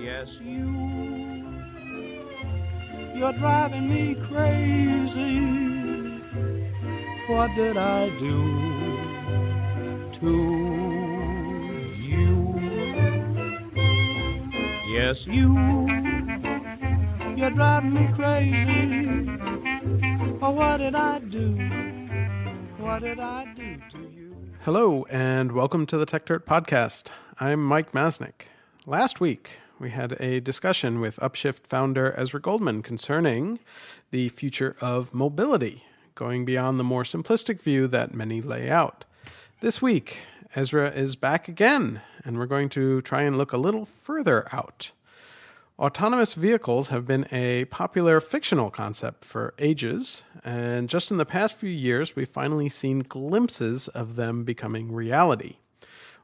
Yes, you're driving me crazy. What did I do to you? Yes, you're driving me crazy. Oh, what did I do? What did I do to you? Hello, and welcome to the Tech Dirt Podcast. I'm Mike Masnick. Last week, we had a discussion with Upshift founder Ezra Goldman concerning the future of mobility, going beyond the more simplistic view that many lay out. This week, Ezra is back again, and we're going to try and look a little further out. Autonomous vehicles have been a popular fictional concept for ages, and just in the past few years, we've finally seen glimpses of them becoming reality.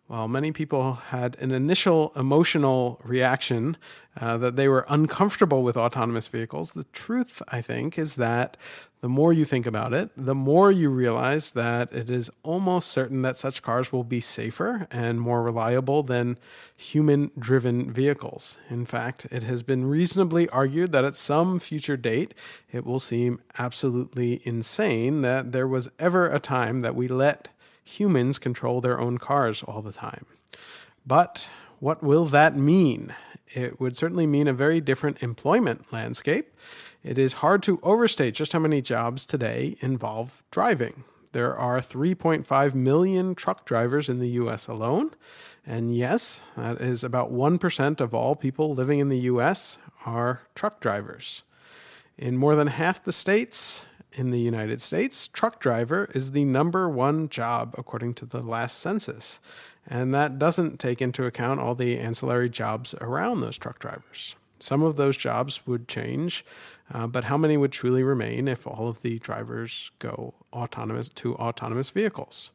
While many people had an initial emotional reaction that they were uncomfortable with autonomous vehicles, the truth, I think, is that the more you think about it, the more you realize that it is almost certain that such cars will be safer and more reliable than human-driven vehicles. In fact, it has been reasonably argued that at some future date, it will seem absolutely insane that there was ever a time that we let humans control their own cars all the time. But what will that mean? It would certainly mean a very different employment landscape. It is hard to overstate just how many jobs today involve driving. There are 3.5 million truck drivers in the U.S. alone. And yes, that is about 1% of all people living in the U.S. are truck drivers. In more than half the states in the United States, truck driver is the number one job according to the last census. And that doesn't take into account all the ancillary jobs around those truck drivers. Some of those jobs would change, but how many would truly remain if all of the drivers go autonomous vehicles?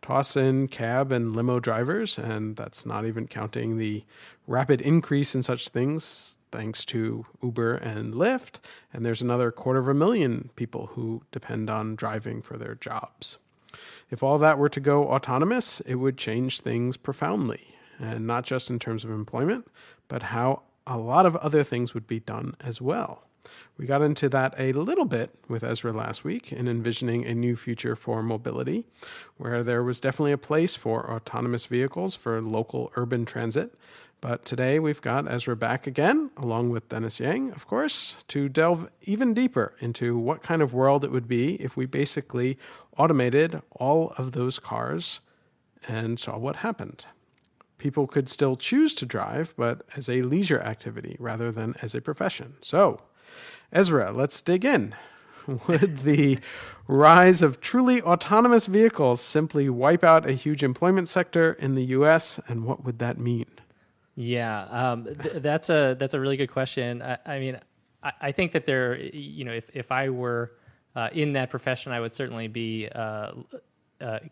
Toss in cab and limo drivers, and that's not even counting the rapid increase in such things thanks to Uber and Lyft, and there's another 250,000 people who depend on driving for their jobs. If all that were to go autonomous, it would change things profoundly, and not just in terms of employment, but how a lot of other things would be done as well. We got into that a little bit with Ezra last week in envisioning a new future for mobility, where there was definitely a place for autonomous vehicles for local urban transit. But today we've got Ezra back again, along with Dennis Yang, of course, to delve even deeper into what kind of world it would be if we basically automated all of those cars and saw what happened. People could still choose to drive, but as a leisure activity rather than as a profession. So, Ezra, let's dig in. Would the rise of truly autonomous vehicles simply wipe out a huge employment sector in the U.S., and what would that mean? Yeah, that's a really good question. I mean, I think that there, if I were in that profession, I would certainly be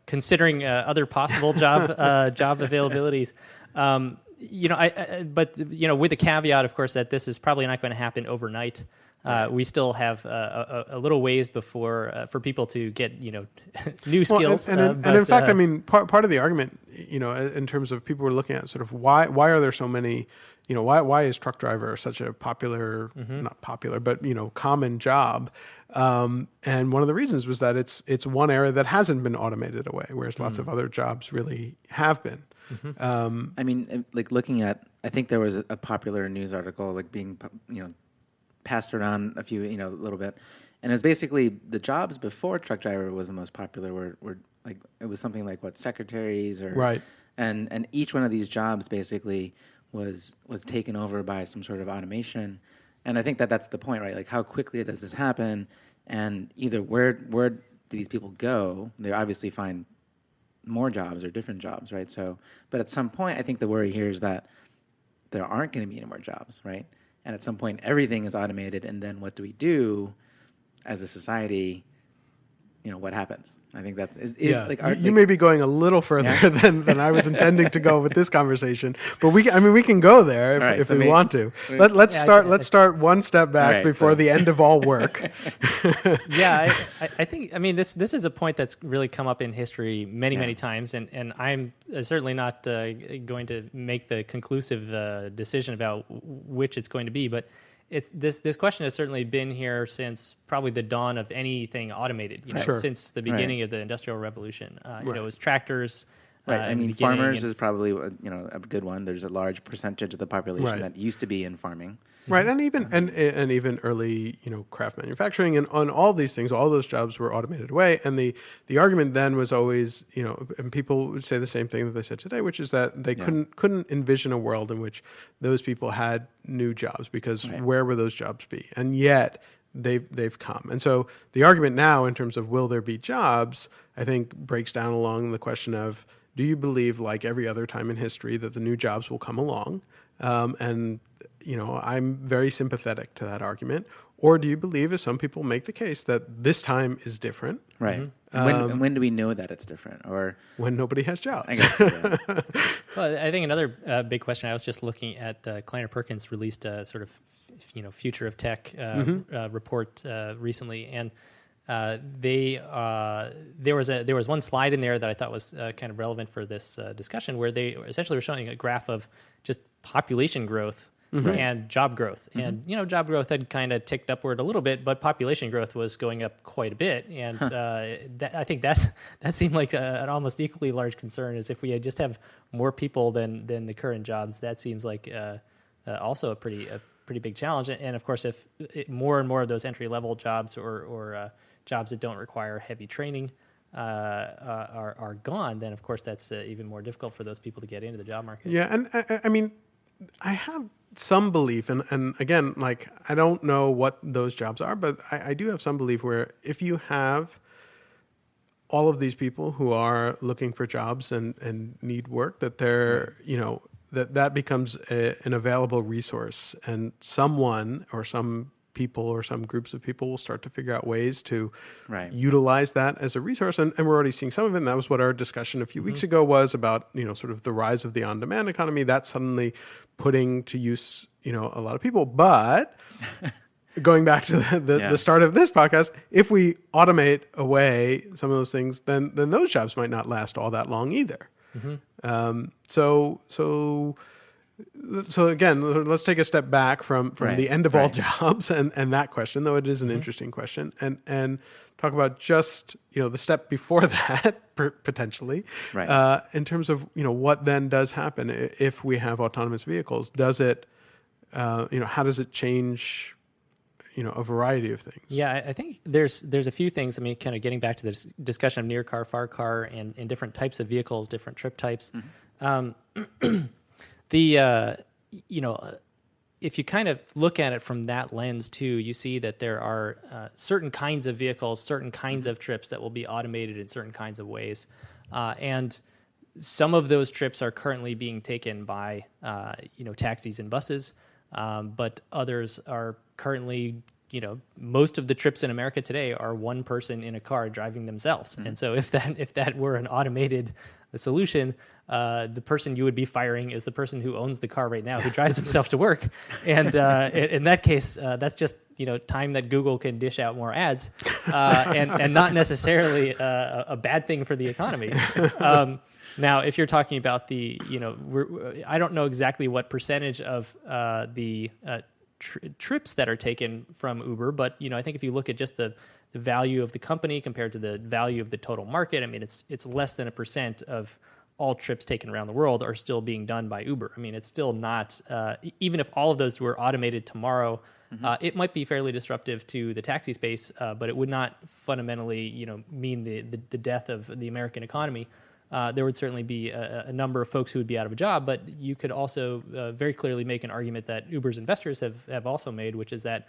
considering other possible job availabilities. But with the caveat, of course, that this is probably not going to happen overnight. We still have a little ways before for people to get new skills. And in fact, I mean, part of the argument, in terms of people were looking at sort of why are there so many, why is truck driver such a popular, not popular, but common job? And one of the reasons was that it's one area that hasn't been automated away, whereas lots of other jobs really have been. I mean, like looking at, I think there was a popular news article like being, passed around a little bit, and it was basically the jobs before truck driver was the most popular were like, it was something like secretaries or right, and each one of these jobs basically was taken over by some sort of automation, and I think that's the point, right? Like, how quickly does this happen, and either where do these people go? They obviously find more jobs or different jobs, right? So, but at some point, I think the worry here is that there aren't going to be any more jobs, right? And at some point, everything is automated, and then what do we do as a society what happens. I think that's you may be going a little further than I was intending to go with this conversation, but we can go there if we want to. Let's start one step back before the end of all work. I think this is a point that's really come up in history many times, and I'm certainly not going to make the conclusive decision about which it's going to be, but this question has certainly been here since probably the dawn of anything automated. Since the beginning of the Industrial Revolution. It was tractors. Right. Farmers is probably a good one. There's a large percentage of the population that used to be in farming. Right, and even early craft manufacturing and on all these things, all those jobs were automated away. And the argument then was always and people would say the same thing that they said today, which is that they couldn't envision a world in which those people had new jobs because where would those jobs be? And yet they've come. And so the argument now in terms of will there be jobs, I think breaks down along the question of, do you believe, like every other time in history, that the new jobs will come along? And I'm very sympathetic to that argument. Or do you believe, as some people make the case, that this time is different? Right. And when do we know that it's different? Or when nobody has jobs. I guess so, Well, I think another big question, I was just looking at Kleiner Perkins released a sort of future of tech report recently, and there was one slide in there that I thought was kind of relevant for this discussion, where they essentially were showing a graph of just population growth and job growth. And job growth had kind of ticked upward a little bit, but population growth was going up quite a bit. And I think that seemed like an almost equally large concern, as if we just have more people than the current jobs. That seems like also a pretty big challenge. And of course, if more and more of those entry level jobs or jobs that don't require heavy training are gone, then of course that's even more difficult for those people to get into the job market. Yeah, and I have some belief, and again, like, I don't know what those jobs are, but I do have some belief where if you have all of these people who are looking for jobs and need work, that they're, that becomes an available resource, and someone or some people or some groups of people will start to figure out ways to utilize that as a resource. And we're already seeing some of it. And that was what our discussion a few weeks ago was about, sort of the rise of the on-demand economy. That's suddenly putting to use, a lot of people. But going back to the start of this podcast, if we automate away some of those things, then those jobs might not last all that long either. So again, let's take a step back from the end of all jobs and that question, though it is an interesting question, and talk about just the step before that potentially, in terms of what then does happen if we have autonomous vehicles. Does it how does it change a variety of things? Yeah, I think there's a few things. I mean, kind of getting back to this discussion of near car, far car, and different types of vehicles, different trip types. If you kind of look at it from that lens too, you see that there are certain kinds of vehicles, certain kinds of trips that will be automated in certain kinds of ways. And some of those trips are currently being taken by, taxis and buses, but others are currently, most of the trips in America today are one person in a car driving themselves. And so if that were an automated solution, the person you would be firing is the person who owns the car right now, who drives himself to work. And in that case, that's just time that Google can dish out more ads, and not necessarily a bad thing for the economy. Now, if you're talking about I don't know exactly what percentage of the trips that are taken from Uber, but I think if you look at just the value of the company compared to the value of the total market, I mean, it's less than 1% of all trips taken around the world are still being done by Uber. I mean, it's still not, even if all of those were automated tomorrow, it might be fairly disruptive to the taxi space, but it would not fundamentally, mean the death of the American economy. There would certainly be a number of folks who would be out of a job, but you could also very clearly make an argument that Uber's investors have also made, which is that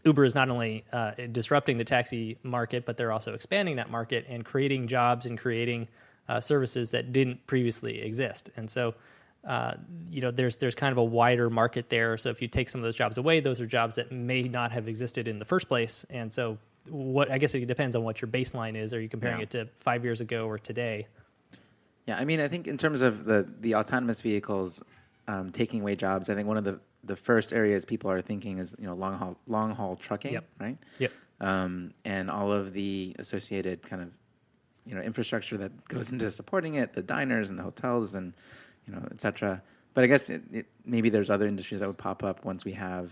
Uber is not only disrupting the taxi market, but they're also expanding that market and creating jobs and creating services that didn't previously exist. And so, there's kind of a wider market there. So if you take some of those jobs away, those are jobs that may not have existed in the first place. And so what I guess it depends on what your baseline is. Are you comparing it to 5 years ago or today? Yeah, I mean, I think in terms of the autonomous vehicles taking away jobs, I think one of the first areas people are thinking is long haul trucking, Yep. right? Yep. And all of the associated kind of infrastructure that goes into supporting it, the diners and the hotels and et cetera. But I guess maybe there's other industries that would pop up once we have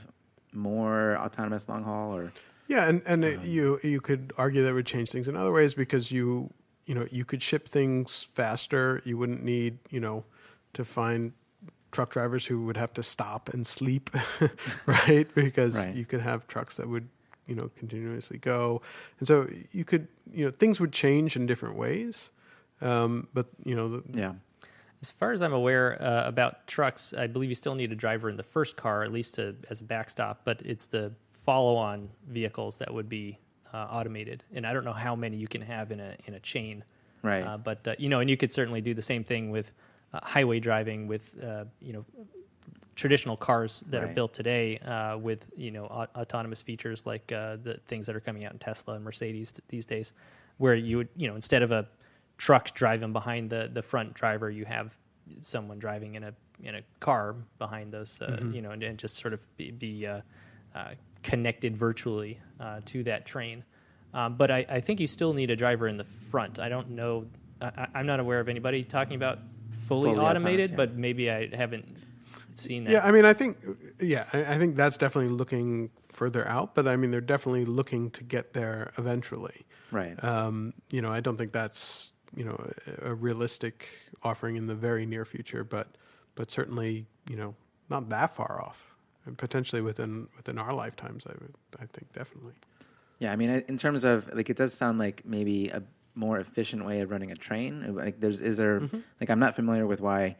more autonomous long haul or. Yeah, and you could argue that would change things in other ways because you could ship things faster. You wouldn't need to find truck drivers who would have to stop and sleep, right? Because you could have trucks that would continuously go, and so you could things would change in different ways. But yeah. As far as I'm aware about trucks, I believe you still need a driver in the first car, at least as a backstop. But it's the follow-on vehicles that would be automated, and I don't know how many you can have in a chain. Right. But and you could certainly do the same thing with highway driving with traditional cars that are built today with autonomous features like the things that are coming out in Tesla and Mercedes these days, where you would instead of a truck driving behind the front driver, you have someone driving in a car behind those, and just sort of be connected virtually to that train. But I think you still need a driver in the front. I don't know. I'm not aware of anybody talking about fully automated, but maybe I haven't seen that. Yeah, I mean, I think that's definitely looking further out, but I mean, they're definitely looking to get there eventually. Right. I don't think that's a realistic offering in the very near future, but certainly not that far off, and potentially within our lifetimes. I think definitely. Yeah, I mean, in terms of it does sound like maybe a more efficient way of running a train. Like, I'm not familiar with why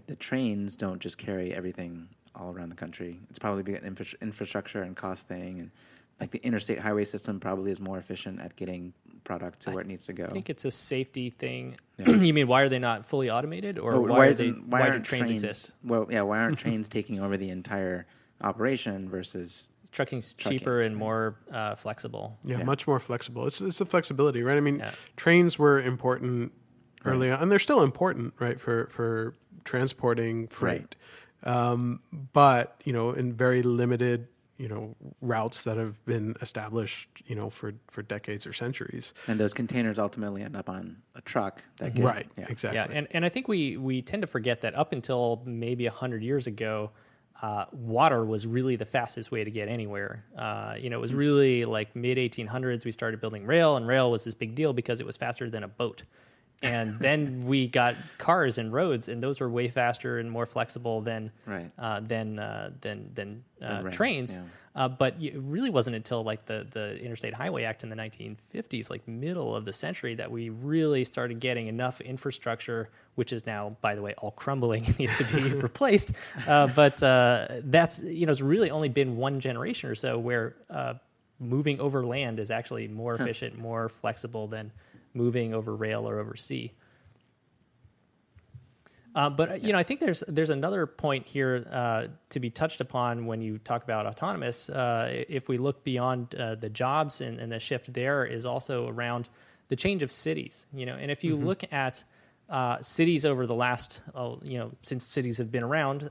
the trains don't just carry everything all around the country. It's probably an infrastructure and cost thing, and the interstate highway system probably is more efficient at getting product to where it needs to go. I think it's a safety thing. Yeah. You mean why are they not fully automated, or why do trains exist? Well, yeah, why aren't trains taking over the entire operation versus trucking's cheaper and more flexible? Yeah, much more flexible. It's the flexibility, right? I mean, trains were important early on, and they're still important, right, for transporting freight. Right. But in very limited routes that have been established, for decades or centuries. And those containers ultimately end up on a truck. Right, exactly. Yeah, and I think we tend to forget that up until maybe 100 years ago, water was really the fastest way to get anywhere. It was really like mid-1800s we started building rail, and rail was this big deal because it was faster than a boat. And then we got cars and roads, and those were way faster and more flexible than trains. Yeah. But it really wasn't until the Interstate Highway Act in the 1950s, middle of the century, that we really started getting enough infrastructure, which is now, by the way, all crumbling and needs to be replaced. But that's it's really only been one generation or so where moving over land is actually more efficient, more flexible than moving over rail or over sea. But I think there's another point here to be touched upon when you talk about autonomous. If we look beyond the jobs and the shift there is also around the change of cities. And if you look at cities over the last, since cities have been around,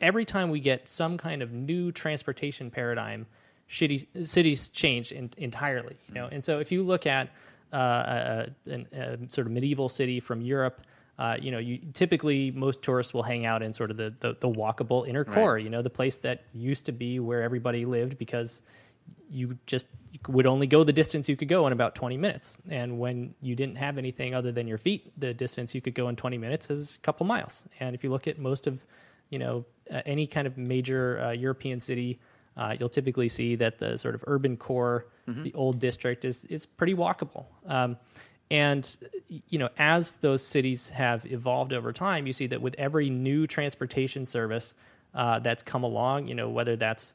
every time we get some kind of new transportation paradigm, cities change entirely. And so if you look at a sort of medieval city from Europe, you typically most tourists will hang out in sort of the walkable inner core, the place that used to be where everybody lived, because you would only go the distance you could go in about 20 minutes. And when you didn't have anything other than your feet, the distance you could go in 20 minutes is a couple miles. And if you look at most of, any kind of major European city, you'll typically see that the sort of urban core, the old district, is pretty walkable. And as those cities have evolved over time, you see that with every new transportation service that's come along, whether that's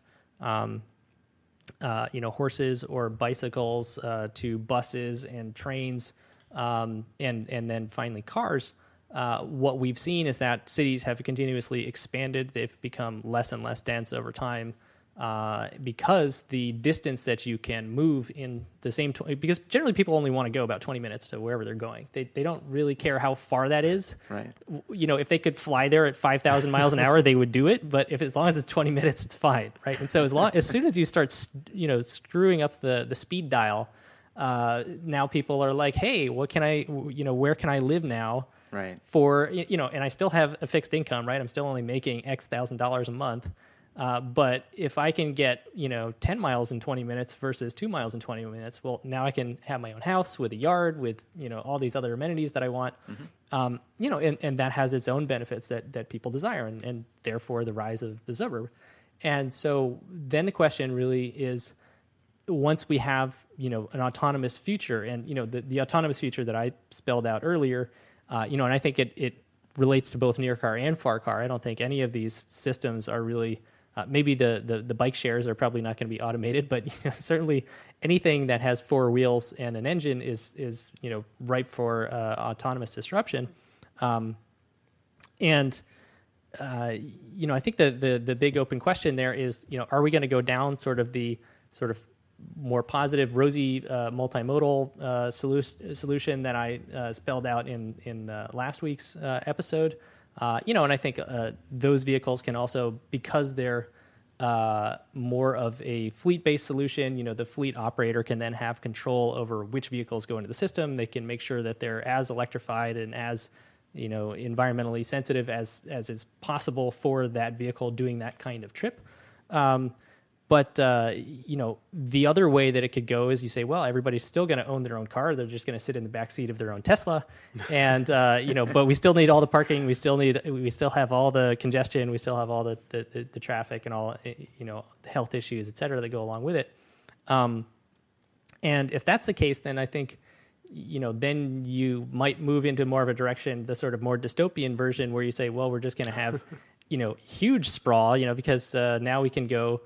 horses or bicycles to buses and trains, and then finally cars, what we've seen is that cities have continuously expanded. They've become less and less dense over time. because the distance that you can move in the same, because generally people only want to go about 20 minutes to wherever they're going. They don't really care how far that is. Right. If they could fly there at 5,000 miles an hour, they would do it. But as long as it's 20 minutes, it's fine, right? And so as soon as you start, screwing up the speed dial, now people are like, hey, where can I live now? Right. For, and I still have a fixed income, right? I'm still only making X $1,000s a month. But if I can get, 10 miles in 20 minutes versus 2 miles in 20 minutes, well, now I can have my own house with a yard with, all these other amenities that I want. Mm-hmm. And that has its own benefits that people desire, and therefore the rise of the suburb. And so then the question really is, once we have, an autonomous future, and, the autonomous future that I spelled out earlier, and I think it relates to both near car and far car. I don't think any of these systems are really, maybe the bike shares are probably not going to be automated, but certainly anything that has four wheels and an engine is ripe for autonomous disruption. I think the big open question there is, are we going to go down sort of more positive, rosy multimodal solution that I spelled out in last week's episode? And I think those vehicles can also, because they're more of a fleet-based solution, the fleet operator can then have control over which vehicles go into the system. They can make sure that they're as electrified and as environmentally sensitive as is possible for that vehicle doing that kind of trip. But the other way that it could go is you say, well, everybody's still going to own their own car. They're just going to sit in the back seat of their own Tesla, and but we still need all the parking. We still have all the congestion. We still have all the traffic and all the health issues, et cetera, that go along with it. And if that's the case, then I think then you might move into more of a direction, the sort of more dystopian version, where you say, well, we're just going to have huge sprawl, because now we can go.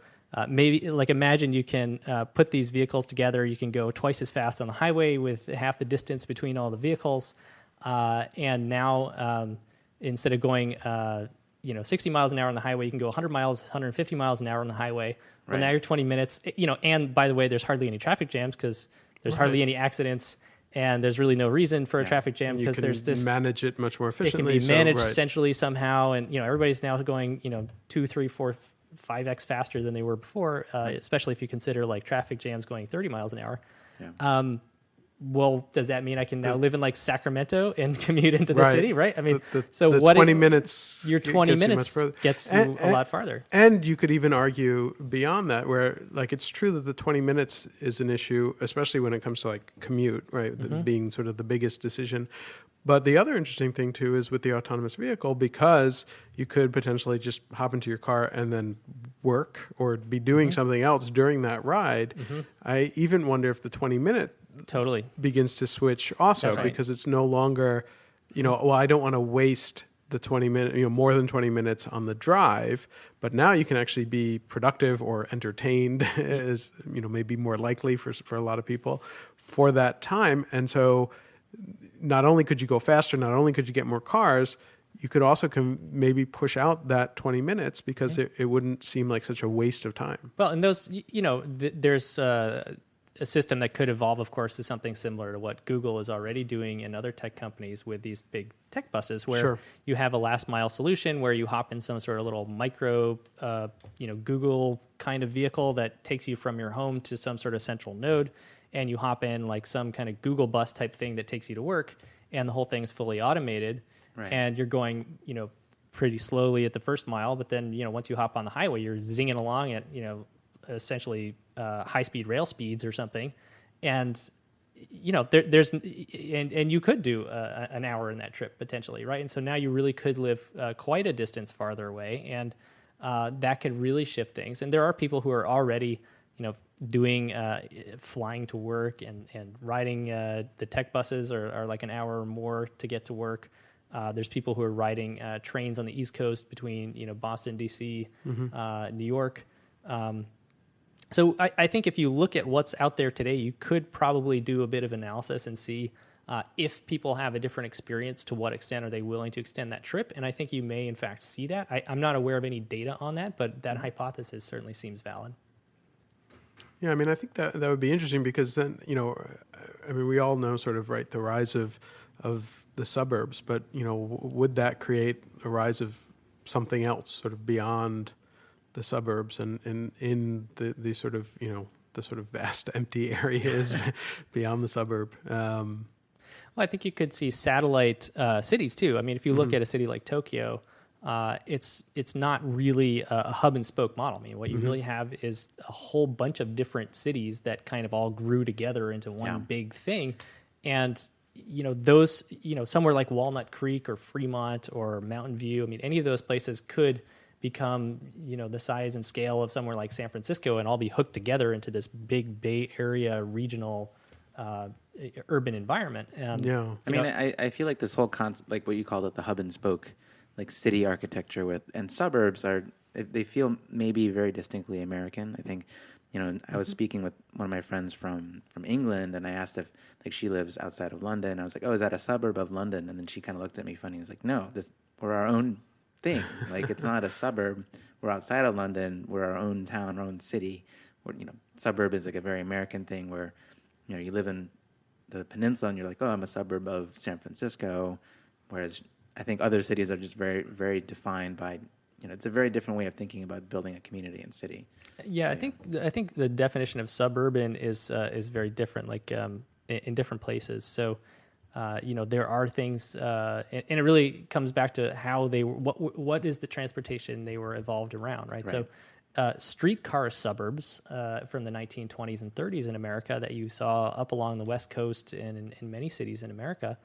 Maybe like imagine you can put these vehicles together. You can go twice as fast on the highway with half the distance between all the vehicles. And now instead of going 60 miles an hour on the highway, you can go 100 miles, 150 miles an hour on the highway. Well, Right. now you're 20 minutes. And by the way, there's hardly any traffic jams because there's hardly any accidents. And there's really no reason for a traffic jam because there's this. Manage it much more It can efficiently. be managed centrally somehow. And, everybody's now going, 2, 3, 4, 5x faster than they were before, especially if you consider like traffic jams going 30 miles an hour. Yeah. Well, does that mean I can now live in like Sacramento and commute into the Right. city, right? I mean, the what 20 minutes your 20 gets you much minutes further. gets you a lot farther. And you could even argue beyond that, where like it's true that the 20 minutes is an issue, especially when it comes to like commute, right? Being sort of the biggest decision. But the other interesting thing too is with the autonomous vehicle, because you could potentially just hop into your car and then work or be doing something else during that ride. I even wonder if the 20-minute Totally begins to switch also, That's right. because it's no longer, well, I don't want to waste the 20 minutes, more than 20 minutes on the drive, but now you can actually be productive or entertained is, maybe more likely for a lot of people for that time. And so not only could you go faster, not only could you get more cars, you could also maybe push out that 20 minutes because it wouldn't seem like such a waste of time. Well, and those, there's a system that could evolve, of course, to something similar to what Google is already doing in other tech companies with these big tech buses, where you have a last mile solution where you hop in some sort of little micro, Google kind of vehicle that takes you from your home to some sort of central node, and you hop in like some kind of Google bus type thing that takes you to work, and the whole thing's fully automated, and you're going, pretty slowly at the first mile, but then, once you hop on the highway, you're zinging along at, essentially high-speed rail speeds or something, and there's and you could do an hour in that trip potentially, right? And so now you really could live quite a distance farther away, and that could really shift things. And there are people who are already doing flying to work and riding the tech buses are like an hour or more to get to work. There's people who are riding trains on the East Coast between Boston, DC, New York. So I think if you look at what's out there today, you could probably do a bit of analysis and see If people have a different experience, to what extent are they willing to extend that trip? And I think you may, in fact, see that. I'm not aware of any data on that, but that hypothesis certainly seems valid. Yeah, I mean, I think that would be interesting because then, I mean, we all know sort of, right, the rise of the suburbs, but, would that create a rise of something else sort of beyond the suburbs and in the sort of, the sort of vast empty areas beyond the suburb? Well, I think you could see satellite cities too. I mean, if you look at a city like Tokyo, it's not really a hub and spoke model. I mean, what you really have is a whole bunch of different cities that kind of all grew together into one big thing. And, those, somewhere like Walnut Creek or Fremont or Mountain View, I mean, any of those places could become, the size and scale of somewhere like San Francisco and all be hooked together into this big Bay Area regional urban environment. I feel like this whole concept, like what you called it, the hub and spoke, like city architecture and suburbs they feel maybe very distinctly American. I think, I was speaking with one of my friends from England, and I asked if, like, she lives outside of London. I was like, oh, is that a suburb of London? And then she kind of looked at me funny. I was like, no, we're our own thing. Like, it's not a suburb. We're outside of London. We're our own town, our own city. Suburb is like a very American thing where, you live in the peninsula and you're like, oh, I'm a suburb of San Francisco, whereas I think other cities are just very, very defined by, it's a very different way of thinking about building a community and city. Yeah, I think the definition of suburban is very different, like in different places. So, there are things, and it really comes back to how what is the transportation they were evolved around, right? So, streetcar suburbs from the 1920s and 30s in America that you saw up along the West Coast and in many cities in America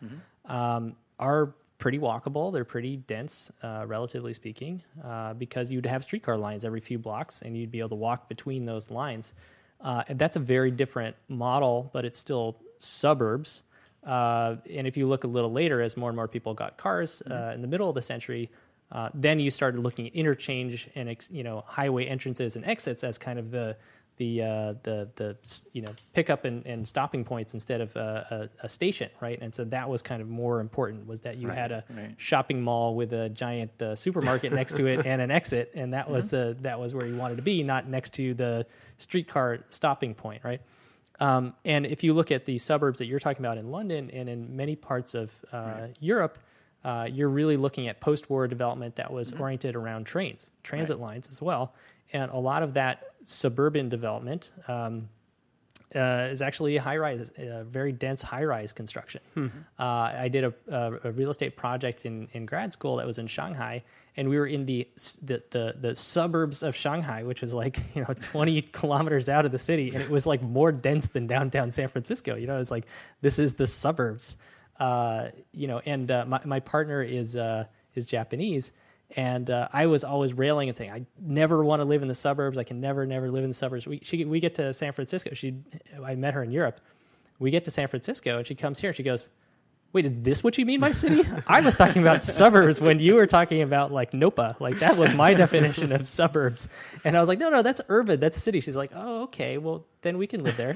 are pretty walkable. They're pretty dense, relatively speaking, because you'd have streetcar lines every few blocks and you'd be able to walk between those lines. And that's a very different model, but it's still suburbs. And if you look a little later, as more and more people got cars in the middle of the century, then you started looking at interchange and highway entrances and exits as kind of the pickup and stopping points instead of a station, right? And so that was kind of more important, was that you had a shopping mall with a giant supermarket next to it and an exit, and that was where you wanted to be, not next to the streetcar stopping point, right? And if you look at the suburbs that you're talking about in London and in many parts of Europe, you're really looking at post-war development that was oriented around transit lines as well. And a lot of that suburban development is actually a very dense high-rise construction. I did a real estate project in grad school that was in Shanghai, and we were in the suburbs of Shanghai, which was like 20 kilometers out of the city, and it was like more dense than downtown San Francisco. It was like, this is the suburbs. And my partner is Japanese. And I was always railing and saying, I never want to live in the suburbs. I can never live in the suburbs. We get to San Francisco. I met her in Europe. We get to San Francisco, and she comes here. And she goes, wait, is this what you mean by city? I was talking about suburbs when you were talking about like NOPA. Like, that was my definition of suburbs. And I was like, no, that's urban. That's city. She's like, oh, okay. Well, then we can live there.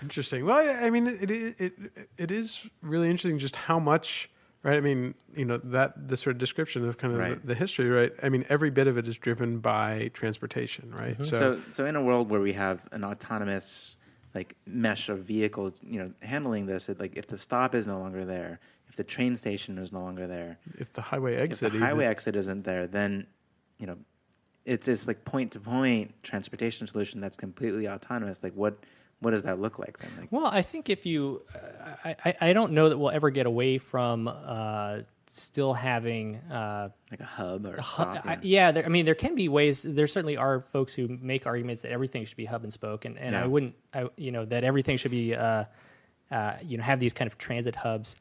Interesting. Well, I mean, it is really interesting just how much. Right. I mean, the sort of description of kind of the history, right? I mean, every bit of it is driven by transportation, right? So in a world where we have an autonomous like mesh of vehicles, handling this, if the stop is no longer there, if the train station is no longer there, if the highway exit isn't there, then, it's this like point to point transportation solution that's completely autonomous. Like what does that look like then? Well, I think if you, I don't know that we'll ever get away from still having like a hub or a stop. There can be ways. There certainly are folks who make arguments that everything should be hub and spoke, and I wouldn't, that everything should be, have these kind of transit hubs.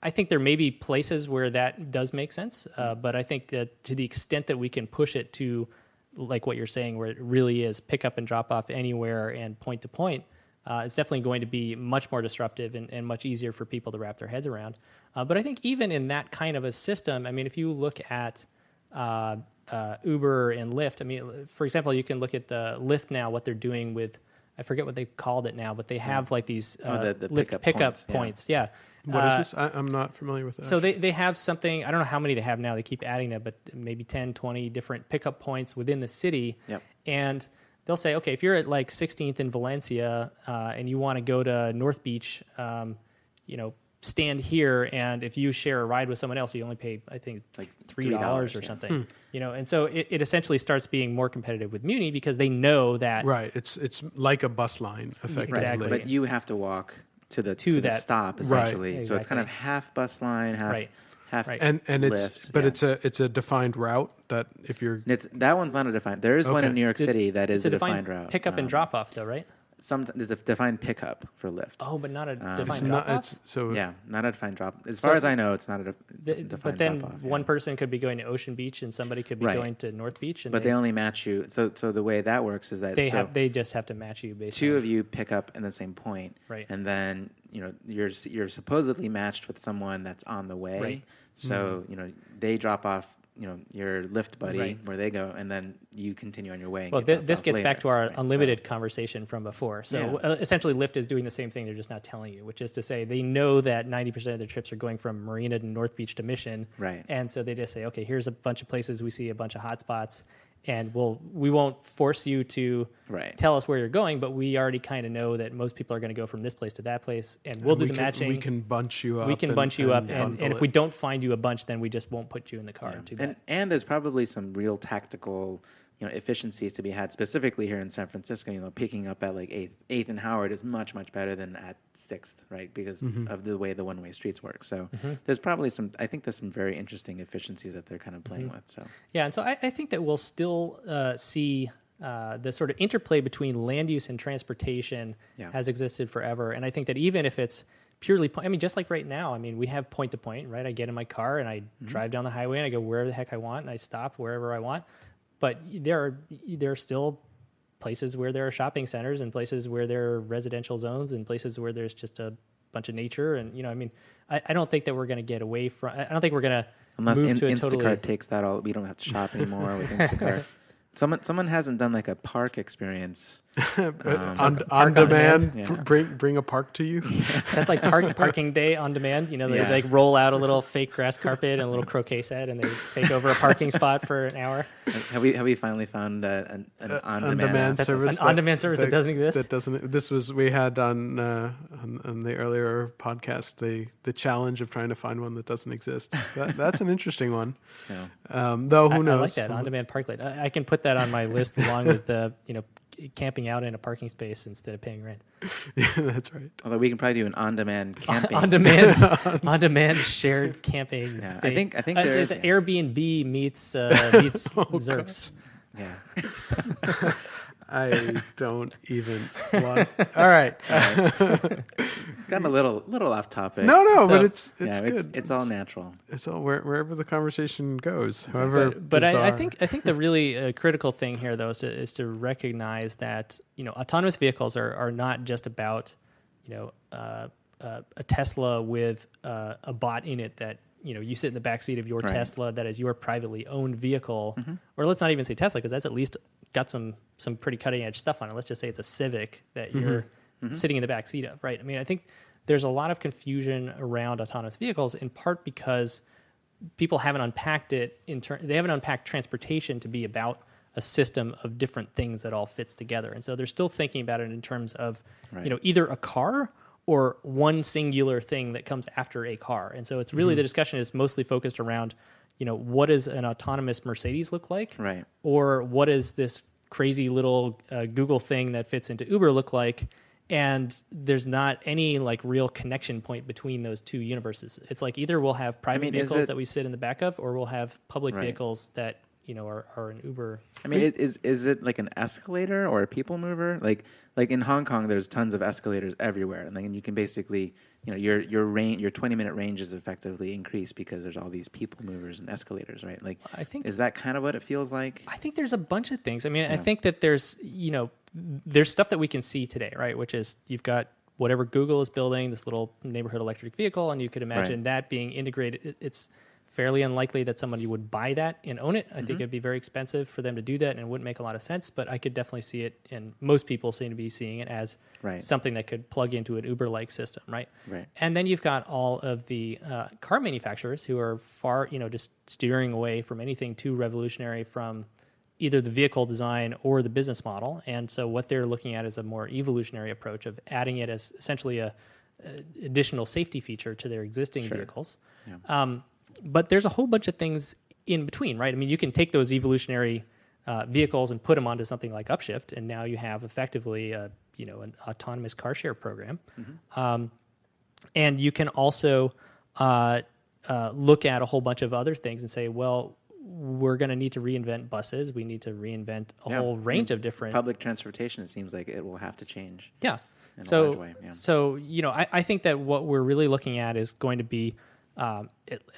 I think there may be places where that does make sense, but I think that to the extent that we can push it to, like what you're saying, where it really is pick up and drop off anywhere and point to point, it's definitely going to be much more disruptive and much easier for people to wrap their heads around. But I think even in that kind of a system, I mean, if you look at Uber and Lyft, I mean, for example, you can look at Lyft now, what they're doing with I forget what they've called it now, but they have like these the Lyft pickup points. Yeah. What is this? I'm not familiar with that. So they have something, I don't know how many they have now. They keep adding them, but maybe 10, 20 different pickup points within the city. Yep. And they'll say, okay, if you're at like 16th in Valencia and you want to go to North Beach, stand here, and if you share a ride with someone else, you only pay, I think, like $3 or something. And so it essentially starts being more competitive with Muni because they know that. Right. It's like a bus line, effectively. Exactly. But you have to walk to the that stop essentially. Right. So it's kind of Exactly. half bus line, half And Lyft, it's a defined route that if you're that one's not a defined. There is one in New York City that is It's a defined route. Pickup and drop off, though, right? There's a defined pickup for Lyft. Oh, but not a it's defined not, drop off. Yeah, not a defined drop. As far as I know, it's not a defined But then drop off. one person could be going to Ocean Beach and somebody could be Right. going to North Beach, and But they only match you. So the way that works is that they just have to match you basically. two of you pick up in the same point, Right. and then you're supposedly matched with someone that's on the way. Right. So they drop off your Lyft buddy Right. where they go, and then you continue on your way. And Well, get dropped this off gets later, back to our right? unlimited conversation from before. So essentially, Lyft is doing the same thing. They're just not telling you, which is to say they know that 90% of their trips are going from Marina to North Beach to Mission. Right. And so they just say, okay, here's a bunch of places we see a bunch of hotspots, and we won't force you to Right. tell us where you're going, but we already kind of know that most people are going to go from this place to that place, and we'll do the matching. We can bunch you up. We can bunch you up, and bundle if we it. don't find you a bunch, then we just won't put you in the car. Too bad. And there's probably some real tactical efficiencies to be had, specifically here in San Francisco. Picking up at like 8th and Howard is much better than at 6th, right? Because of the way the one-way streets work. So there's probably I think there's some very interesting efficiencies that they're kind of playing with. So Yeah, and so I think that we'll still see the sort of interplay between land use and transportation has existed forever. And I think that even if it's purely, just like right now, we have point to point, right? I get in my car and I drive down the highway and I go wherever the heck I want and I stop wherever I want. But there are still places where there are shopping centers and places where there are residential zones and places where there's just a bunch of nature. And, I don't think that we're going to get away from, I don't think we're going to unless move to a Instacart totally... takes that all, we don't have to shop anymore with Instacart. Someone hasn't done like a park experience. on demand. Yeah. Bring a park to you. That's like parking day on demand. They like roll out a little fake grass carpet and a little croquet set, and they take over a parking spot for an hour. Have we finally found an on-demand service? An on-demand service that doesn't exist. That doesn't. This was we had on the earlier podcast the challenge of trying to find one that doesn't exist. That's an interesting one. Yeah. Though who knows? I like that on-demand park light. I can put that on my list along with camping out in a parking space instead of paying rent. Yeah, that's right. Although we can probably do an on-demand camping. on-demand shared camping. Yeah, thing. I think it's there's Airbnb meets Zerks. Yeah. I don't even want. All right. Got a little off topic. No, but it's yeah, good. It's all natural. It's all wherever the conversation goes. However, but I think the really critical thing here though is to recognize that autonomous vehicles are not just about a Tesla with a bot in it that you sit in the backseat of your Tesla that is your privately owned vehicle, or let's not even say Tesla because that's at least got some pretty cutting edge stuff on it. Let's just say it's a Civic that you're sitting in the back seat of, right? I think there's a lot of confusion around autonomous vehicles in part because people haven't unpacked it they haven't unpacked transportation to be about a system of different things that all fits together. And so they're still thinking about it in terms of, either a car or one singular thing that comes after a car. And so it's really the discussion is mostly focused around, what does an autonomous Mercedes look like? Right. Or what does this crazy little Google thing that fits into Uber look like? And there's not any real connection point between those two universes. It's like either we'll have private vehicles that we sit in the back of, or we'll have public vehicles that are an Uber. Is it like an escalator or a people mover? Like in Hong Kong, there's tons of escalators everywhere, and you can basically your 20-minute range is effectively increased because there's all these people movers and escalators, right? I think is that kind of what it feels like? I think there's a bunch of things. I think that there's stuff that we can see today, right? Which is you've got whatever Google is building, this little neighborhood electric vehicle, and you could imagine that being integrated. It's fairly unlikely that somebody would buy that and own it. I think it'd be very expensive for them to do that, and it wouldn't make a lot of sense. But I could definitely see it, and most people seem to be seeing it as something that could plug into an Uber-like system, right? And then you've got all of the car manufacturers who are far, just steering away from anything too revolutionary from either the vehicle design or the business model. And so what they're looking at is a more evolutionary approach of adding it as essentially a additional safety feature to their existing vehicles. But there's a whole bunch of things in between, right? I mean, you can take those evolutionary vehicles and put them onto something like Upshift, and now you have effectively an autonomous car share program. And you can also look at a whole bunch of other things and say, well, we're going to need to reinvent buses. We need to reinvent a whole range of different public transportation. It seems like it will have to change. Yeah. In a large way. So I think that what we're really looking at is going to be at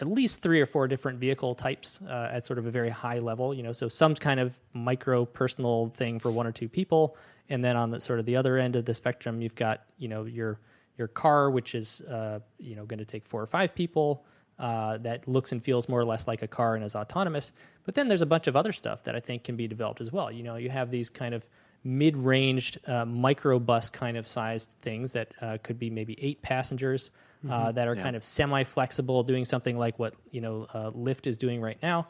least 3 or 4 different vehicle types at sort of a very high level. So some kind of micro personal thing for 1 or 2 people, and then on the sort of the other end of the spectrum, you've got your car, which is going to take 4 or 5 people. That looks and feels more or less like a car and is autonomous. But then there's a bunch of other stuff that I think can be developed as well. You have these kind of mid-ranged microbus kind of sized things that could be maybe 8 passengers that are kind of semi-flexible, doing something like what Lyft is doing right now.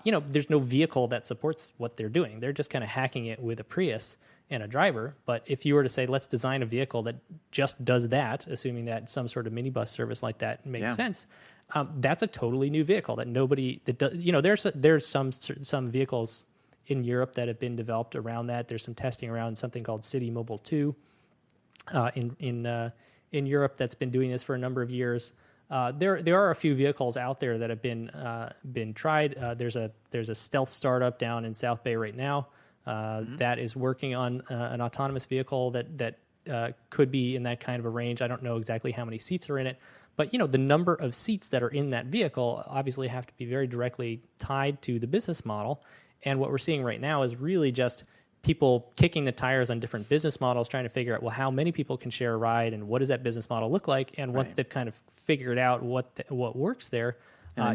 There's no vehicle that supports what they're doing. They're just kind of hacking it with a Prius and a driver. But if you were to say, let's design a vehicle that just does that, assuming that some sort of minibus service like that makes sense, that's a totally new vehicle that nobody that does. There's some vehicles in Europe that have been developed around that. There's some testing around something called City Mobile 2 in Europe that's been doing this for a number of years. There are a few vehicles out there that have been tried. There's a stealth startup down in South Bay right now that is working on an autonomous vehicle that could be in that kind of a range. I don't know exactly how many seats are in it, but the number of seats that are in that vehicle obviously have to be very directly tied to the business model. And what we're seeing right now is really just people kicking the tires on different business models, trying to figure out, well, how many people can share a ride and what does that business model look like? And once they've kind of figured out what works there,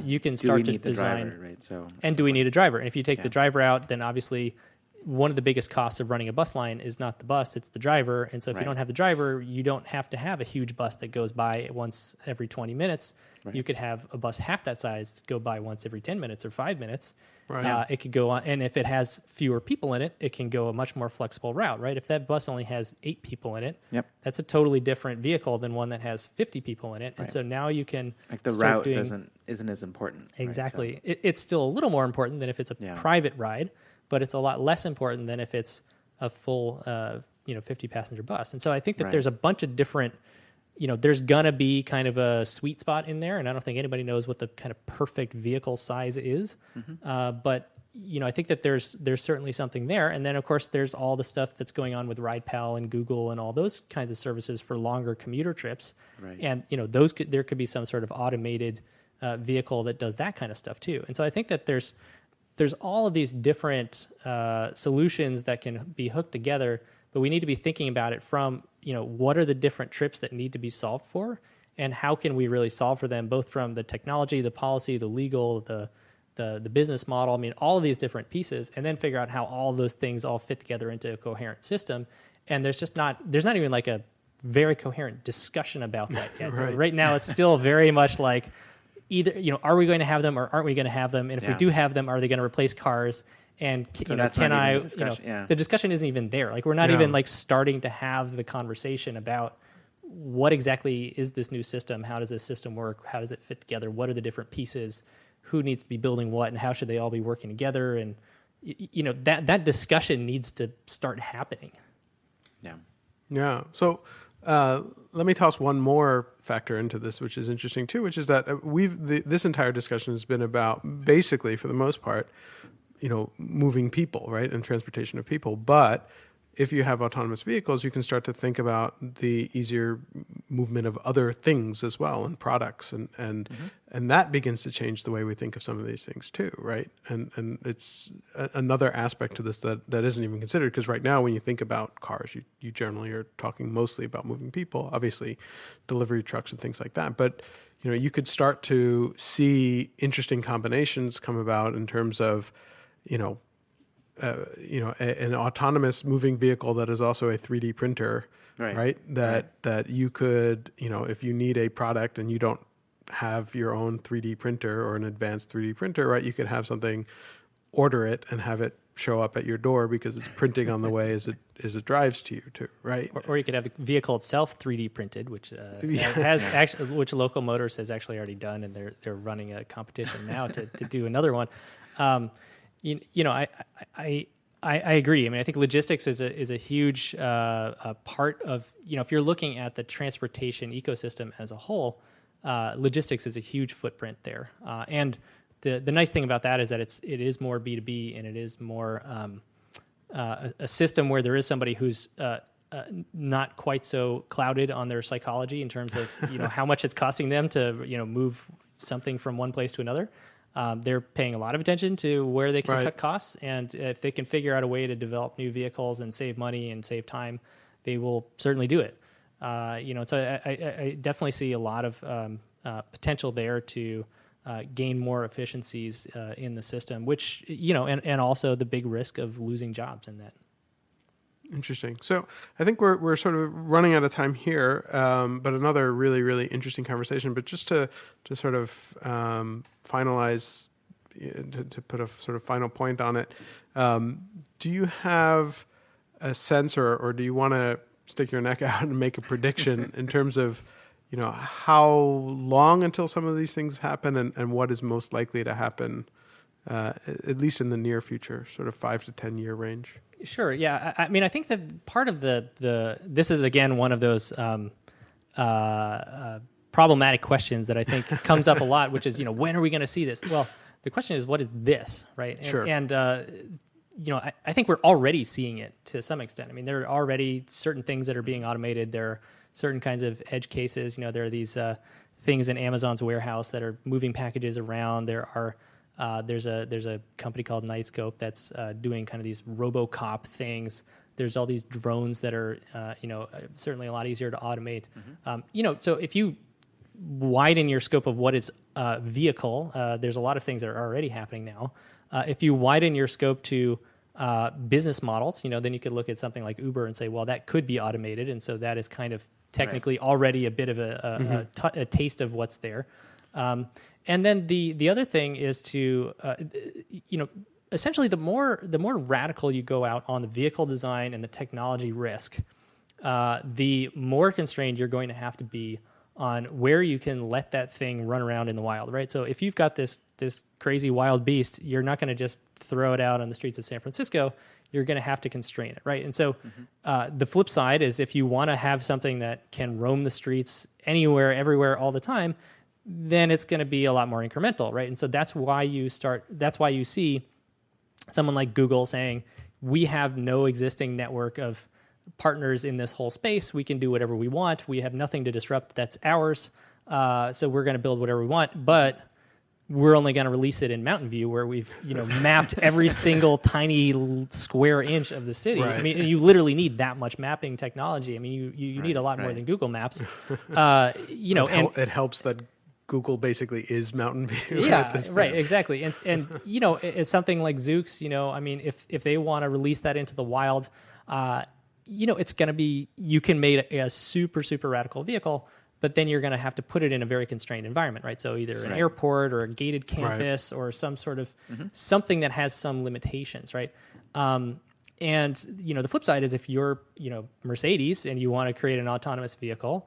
you can start to design. Driver, right? So and do we need a driver? And if you take the driver out, then obviously one of the biggest costs of running a bus line is not the bus, it's the driver. And so if you don't have the driver, you don't have to have a huge bus that goes by once every 20 minutes. You could have a bus half that size go by once every 10 minutes or 5 minutes. It could go on, and if it has fewer people in it, it can go a much more flexible route, right? If that bus only has 8 people in it, that's a totally different vehicle than one that has 50 people in it. And so now you can the route isn't as important. Exactly. Right? So. It's still a little more important than if it's a private ride, but it's a lot less important than if it's a full 50 passenger bus. And so I think that there's a bunch of different, there's gonna be kind of a sweet spot in there, and I don't think anybody knows what the kind of perfect vehicle size is. But I think that there's certainly something there. And then of course there's all the stuff that's going on with RidePal and Google and all those kinds of services for longer commuter trips. And there could be some sort of automated vehicle that does that kind of stuff too. And so I think that there's all of these different solutions that can be hooked together, but we need to be thinking about it from, what are the different trips that need to be solved for, and how can we really solve for them, both from the technology, the policy, the legal, the business model. I mean, all of these different pieces, and then figure out how all those things all fit together into a coherent system. And there's not even like a very coherent discussion about that yet. Right now, it's still very much like, either, are we going to have them or aren't we going to have them? And if we do have them, are they going to replace cars? And the discussion isn't even there. Like, we're not even like starting to have the conversation about what exactly is this new system? How does this system work? How does it fit together? What are the different pieces? Who needs to be building what, and how should they all be working together? And that discussion needs to start happening. Yeah. So let me toss one more factor into this, which is interesting too, which is that this entire discussion has been about, basically for the most part, moving people, right, and transportation of people. But if you have autonomous vehicles, you can start to think about the easier movement of other things as well, and products, and that begins to change the way we think of some of these things too, right? And it's another aspect to this that isn't even considered, because right now when you think about cars, you generally are talking mostly about moving people, obviously delivery trucks and things like that. But you could start to see interesting combinations come about in terms of, an autonomous moving vehicle that is also a 3D printer, right? That you could, if you need a product and you don't have your own 3D printer or an advanced 3D printer, right? You could have something, order it and have it show up at your door because it's printing on the way as it drives to you too, right? Or you could have the vehicle itself 3D printed, which has actually, which Local Motors has actually already done, and they're running a competition now to do another one. I agree. I mean, I think logistics is a huge a part of, if you're looking at the transportation ecosystem as a whole, logistics is a huge footprint there. And the nice thing about that is that it is more B2B, and it is more a system where there is somebody who's not quite so clouded on their psychology in terms of how much it's costing them to move something from one place to another. They're paying a lot of attention to where they can cut costs, and if they can figure out a way to develop new vehicles and save money and save time, they will certainly do it. So I definitely see a lot of potential there to gain more efficiencies in the system, which, and also the big risk of losing jobs in that. Interesting. So I think we're sort of running out of time here, but another really, really interesting conversation. But just to sort of finalize, to put a sort of final point on it, do you have a sense, or do you want to stick your neck out and make a prediction in terms of how long until some of these things happen, and what is most likely to happen, at least in the near future, sort of 5 to 10 year range? Sure. Yeah. I mean, I think that part of this is, again, one of those problematic questions that I think comes up a lot, which is, when are we going to see this? Well, the question is, what is this, right? And, sure. And I think we're already seeing it to some extent. I mean, there are already certain things that are being automated. There are certain kinds of edge cases. There are these things in Amazon's warehouse that are moving packages around. There are there's a company called Nightscope that's doing kind of these RoboCop things. There's all these drones that are certainly a lot easier to automate. So if you widen your scope of what is vehicle, there's a lot of things that are already happening now. If you widen your scope to business models, then you could look at something like Uber and say, well, that could be automated, and so that is kind of technically already a bit of a taste of what's there. And then the other thing is to essentially the more radical you go out on the vehicle design and the technology risk, the more constrained you're going to have to be on where you can let that thing run around in the wild, right? So if you've got this crazy wild beast, you're not going to just throw it out on the streets of San Francisco. You're going to have to constrain it, right? And so the flip side is, if you want to have something that can roam the streets anywhere, everywhere, all the time, then it's going to be a lot more incremental, right? And so that's why you see someone like Google saying, we have no existing network of partners in this whole space. We can do whatever we want. We have nothing to disrupt. That's ours. So we're going to build whatever we want, but we're only going to release it in Mountain View, where we've mapped every single tiny square inch of the city. Right. I mean, you literally need that much mapping technology. I mean, you need a lot more than Google Maps. It helps that Google basically is Mountain View. Yeah, right, exactly. And it's something like Zoox. I mean, if they want to release that into the wild, it's going to be, you can make a super, super radical vehicle, but then you're going to have to put it in a very constrained environment, right? So either an airport or a gated campus or some sort of something that has some limitations, right? And the flip side is, if you're Mercedes and you want to create an autonomous vehicle,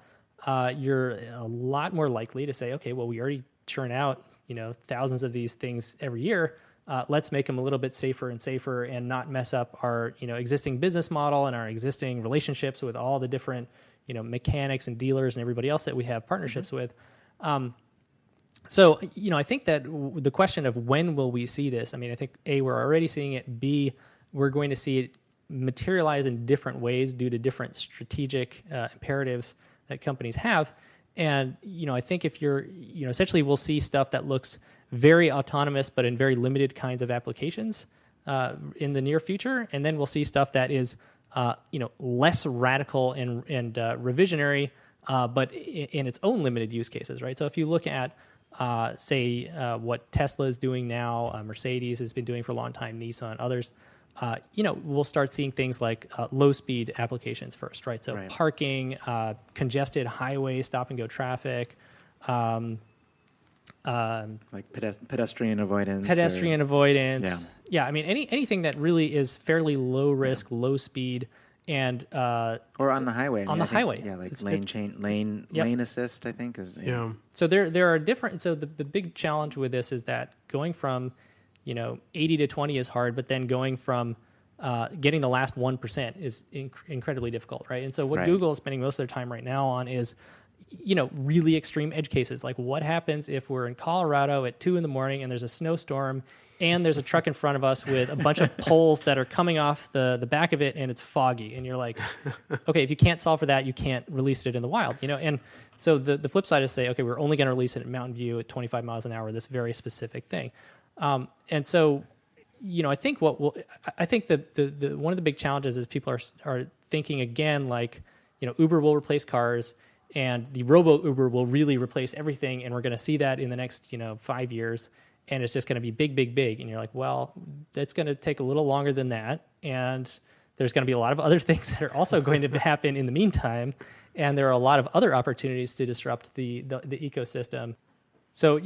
you're a lot more likely to say, okay, well, we already churn out thousands of these things every year. Let's make them a little bit safer and not mess up our existing business model and our existing relationships with all the different mechanics and dealers and everybody else that we have partnerships with. So I think that the question of when will we see this? I mean, I think A, we're already seeing it. B, we're going to see it materialize in different ways due to different strategic imperatives that companies have. And I think if you're essentially, we'll see stuff that looks very autonomous but in very limited kinds of applications in the near future, and then we'll see stuff that is less radical and revisionary but in its own limited use cases, right? So if you look at, say, what Tesla is doing now, Mercedes has been doing for a long time, Nissan, others, we'll start seeing things like low-speed applications first, right? So parking, congested highway, stop-and-go traffic, like pedestrian avoidance. Pedestrian avoidance. Yeah, I mean, anything that really is fairly low risk, low speed, and or on the highway. On the highway. Yeah, like lane assist, I think is. Yeah. So there are different. So the big challenge with this is that going from 80 to 20 is hard, but then going from getting the last 1% is incredibly difficult, right? And so what Google is spending most of their time right now on is really extreme edge cases. Like what happens if we're in Colorado at 2 a.m. and there's a snowstorm and there's a truck in front of us with a bunch of poles that are coming off the back of it and it's foggy. And you're like, okay, if you can't solve for that, you can't release it in the wild, And so the flip side is say, okay, we're only going to release it at Mountain View at 25 miles an hour, this very specific thing. And so, I think the one of the big challenges is people are thinking again, like, Uber will replace cars and the robo Uber will really replace everything. And we're going to see that in the next, 5 years. And it's just going to be big, big, big. And you're like, well, that's going to take a little longer than that. And there's going to be a lot of other things that are also going to happen in the meantime. And there are a lot of other opportunities to disrupt the ecosystem. So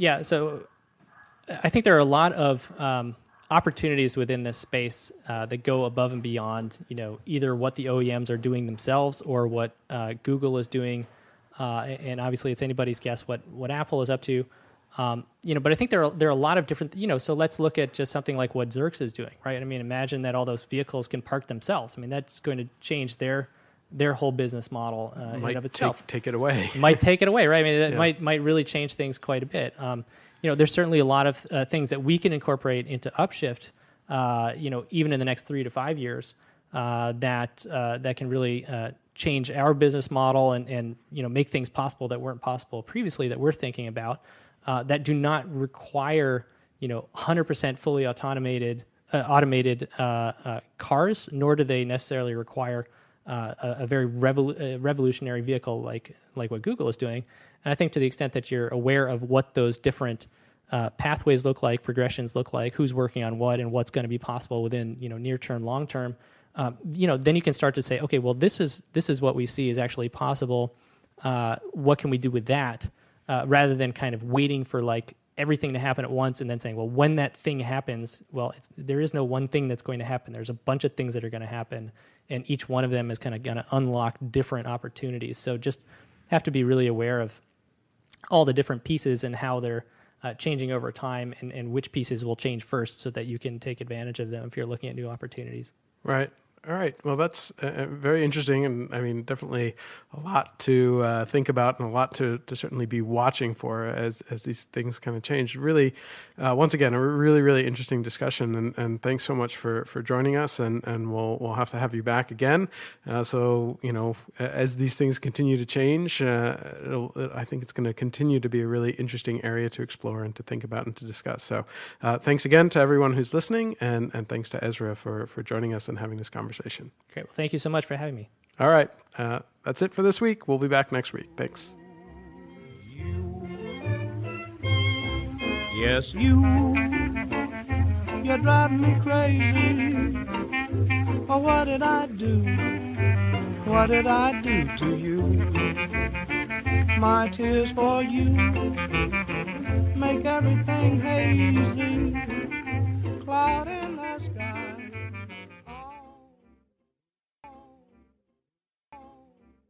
I think there are a lot of opportunities within this space that go above and beyond, either what the OEMs are doing themselves or what Google is doing. And obviously it's anybody's guess what Apple is up to. But I think there are a lot of different, so let's look at just something like what Zerx is doing, right? I mean, imagine that all those vehicles can park themselves. I mean, that's going to change their whole business model in and of itself. Take it away. Might take it away, right? I mean, that might really change things quite a bit. There's certainly a lot of things that we can incorporate into Upshift, even in the next 3 to 5 years, that can really change our business model and make things possible that weren't possible previously that we're thinking about, that do not require 100% fully automated cars, nor do they necessarily require a very revolutionary vehicle like what Google is doing. And I think to the extent that you're aware of what those different pathways look like, progressions look like, who's working on what, and what's going to be possible within near term, long term, then you can start to say, okay, well, this is what we see is actually possible. What can we do with that, rather than kind of waiting for like everything to happen at once and then saying, well, when that thing happens, well, there is no one thing that's going to happen. There's a bunch of things that are going to happen, and each one of them is kind of going to unlock different opportunities. So just have to be really aware of all the different pieces and how they're changing over time, and which pieces will change first so that you can take advantage of them if you're looking at new opportunities. Right. All right. Well, that's very interesting, and I mean, definitely a lot to think about and a lot to certainly be watching for as these things kind of change. Really, once again, a really, really interesting discussion, and thanks so much for joining us, and we'll have to have you back again. So as these things continue to change, I think it's going to continue to be a really interesting area to explore and to think about and to discuss. So thanks again to everyone who's listening, and thanks to Ezra for joining us and having this conversation. Great. Well, thank you so much for having me. All right. That's it for this week. We'll be back next week. Thanks. Yes, you drive me crazy. Oh, what did I do? What did I do to you? My tears for you make everything hazy, cloudy.